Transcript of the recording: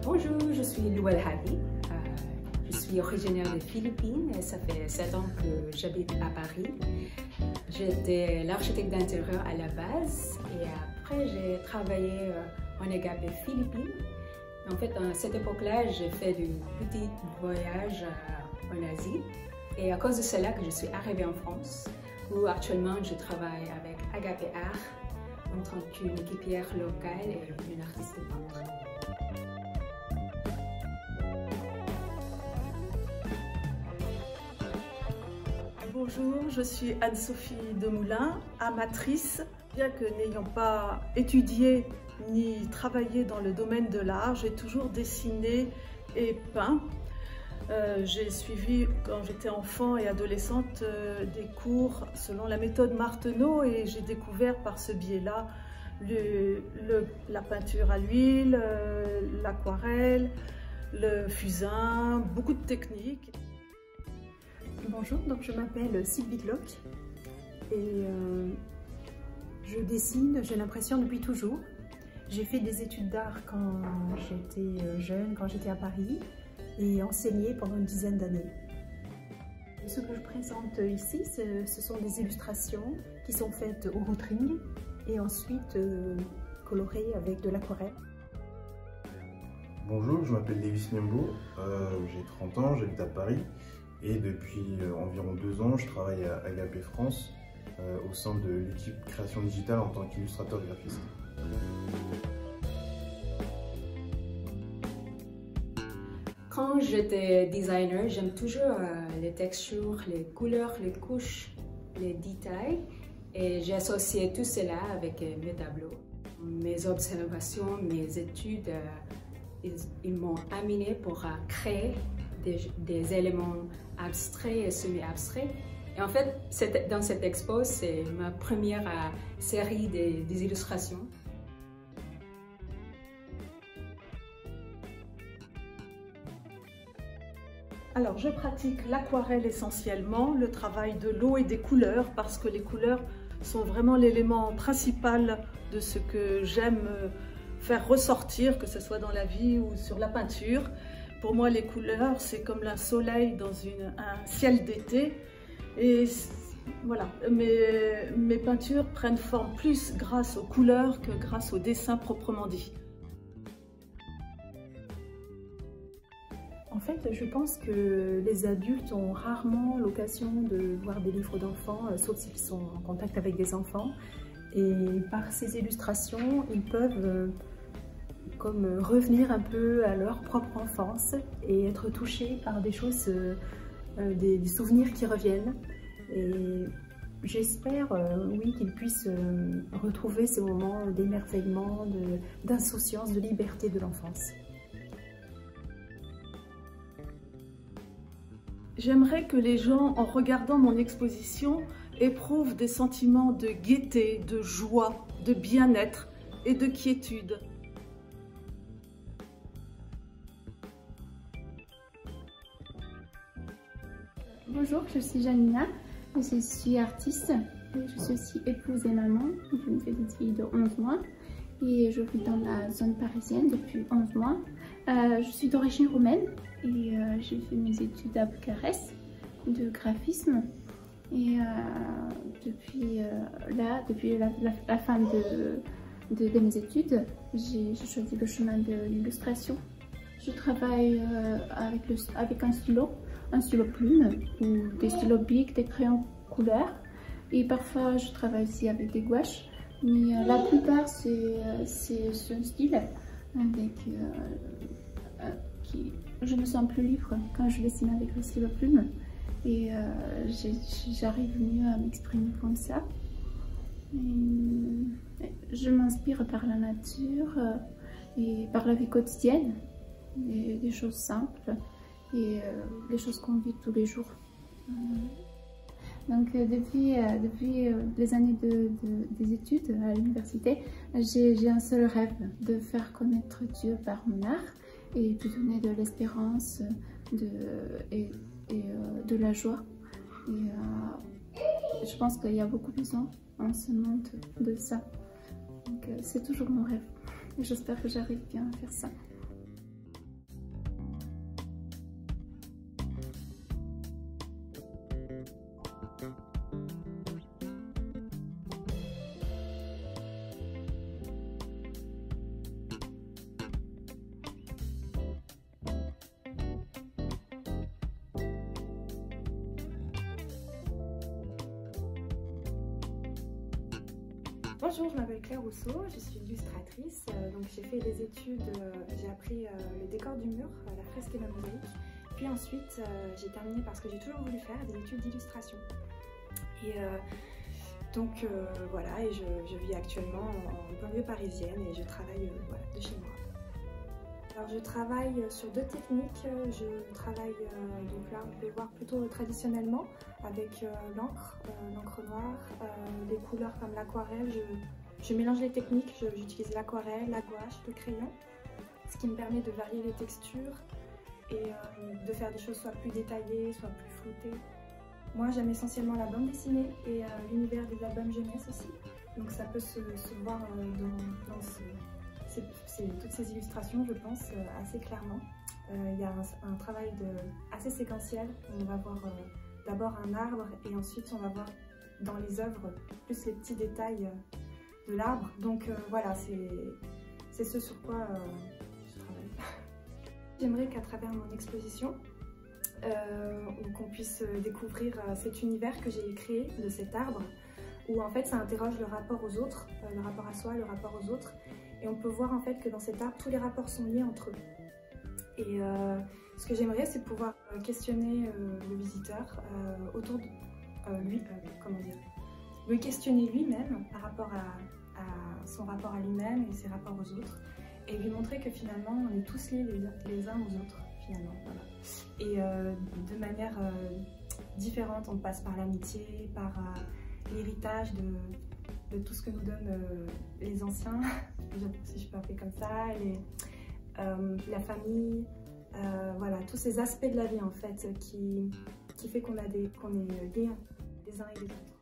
Bonjour, je suis Luel Hadi. Je suis originaire des Philippines et ça fait 7 ans que j'habite à Paris. J'étais l'architecte d'intérieur à la base et après j'ai travaillé en Agapé Philippines. En fait, à cette époque-là, j'ai fait de petits voyages en Asie et à cause de cela que je suis arrivée en France où actuellement je travaille avec Agapé Art en tant qu'une équipière locale et une artiste peintre. Bonjour, je suis Anne-Sophie Demoulin, amatrice. Bien que n'ayant pas étudié ni travaillé dans le domaine de l'art, j'ai toujours dessiné et peint. J'ai suivi, quand j'étais enfant et adolescente, des cours selon la méthode Martenot et j'ai découvert par ce biais-là la peinture à l'huile, l'aquarelle, le fusain, beaucoup de techniques. Bonjour, donc je m'appelle Sylvie Glock et je dessine, j'ai l'impression, depuis toujours. J'ai fait des études d'art quand j'étais jeune, quand j'étais à Paris et enseigné pendant une dizaine d'années. Ce que je présente ici, ce sont des illustrations qui sont faites au rotring et ensuite colorées avec de l'aquarelle. Bonjour, je m'appelle Davis Membo, j'ai 30 ans, j'habite à Paris et depuis environ 2 ans, je travaille à Agapé France au sein de l'équipe création digitale en tant qu'illustrateur graphiste. Quand j'étais designer, j'aime toujours les textures, les couleurs, les couches, les détails et j'ai associé tout cela avec mes tableaux. Mes observations, mes études, ils m'ont amené pour créer des éléments abstraits et semi-abstraits. Et en fait, dans cette expo, c'est ma première série des illustrations. Alors, je pratique l'aquarelle essentiellement, le travail de l'eau et des couleurs, parce que les couleurs sont vraiment l'élément principal de ce que j'aime faire ressortir, que ce soit dans la vie ou sur la peinture. Pour moi, les couleurs, c'est comme le soleil dans un ciel d'été. Et voilà, mes peintures prennent forme plus grâce aux couleurs que grâce au dessin proprement dit. En fait, je pense que les adultes ont rarement l'occasion de voir des livres d'enfants, sauf s'ils sont en contact avec des enfants. Et par ces illustrations, ils peuvent comme revenir un peu à leur propre enfance et être touchés par des choses, des souvenirs qui reviennent. Et j'espère, oui, qu'ils puissent retrouver ces moments d'émerveillement, d'insouciance, de liberté de l'enfance. J'aimerais que les gens, en regardant mon exposition, éprouvent des sentiments de gaieté, de joie, de bien-être et de quiétude. Bonjour, je suis Janina, je suis artiste, je suis aussi épouse et maman d'une petite fille de 11 mois et je vis dans la zone parisienne depuis 11 mois. Je suis d'origine roumaine et j'ai fait mes études à Bucarest de graphisme et depuis la fin de mes études, j'ai choisi le chemin de l'illustration. Je travaille avec un stylo plume ou des stylos bics, des crayons couleurs et parfois je travaille aussi avec des gouaches, mais la plupart c'est un style avec qui je me sens plus libre quand je dessine avec le stylo plume et j'arrive mieux à m'exprimer comme ça. Et je m'inspire par la nature et par la vie quotidienne, des choses simples et les choses qu'on vit tous les jours. Donc depuis les années des études à l'université, j'ai un seul rêve, de faire connaître Dieu par mon art et de donner de l'espérance et de la joie. Et je pense qu'il y a beaucoup besoin en ce monde de ça. Donc c'est toujours mon rêve et j'espère que j'arrive bien à faire ça. Bonjour, je m'appelle Claire Rousseau, je suis illustratrice. Donc j'ai fait des études, j'ai appris le décor du mur, la fresque et la mosaïque. Puis ensuite, j'ai terminé par ce que j'ai toujours voulu faire, des études d'illustration. Et donc voilà, et je vis actuellement en banlieue parisienne et je travaille voilà, de chez moi. Alors je travaille sur deux techniques. Je travaille, donc là on peut voir plutôt traditionnellement avec l'encre noire, des couleurs comme l'aquarelle. Je mélange les techniques, j'utilise l'aquarelle, la gouache, le crayon, ce qui me permet de varier les textures et de faire des choses soit plus détaillées, soit plus floutées. Moi j'aime essentiellement la bande dessinée et l'univers des albums jeunesse aussi, donc ça peut se voir dans toutes ces illustrations, je pense, assez clairement. Il y a un travail assez séquentiel. On va voir d'abord un arbre et ensuite on va voir dans les œuvres plus les petits détails de l'arbre. Donc voilà, c'est ce sur quoi je travaille. J'aimerais qu'à travers mon exposition, qu'on puisse découvrir cet univers que j'ai créé de cet arbre, où en fait ça interroge le rapport aux autres, le rapport à soi, le rapport aux autres. Et on peut voir en fait que dans cet arbre, tous les rapports sont liés entre eux. Et ce que j'aimerais, c'est pouvoir questionner le visiteur autour de lui questionner lui-même par rapport à son rapport à lui-même et ses rapports aux autres. Et lui montrer que finalement, on est tous liés les uns aux autres, finalement. Voilà. Et de manière différente, on passe par l'amitié, par l'héritage de tout ce que nous donnent les anciens, si je peux appeler comme ça, la famille, voilà, tous ces aspects de la vie en fait qui fait qu'on est liés les uns et les autres.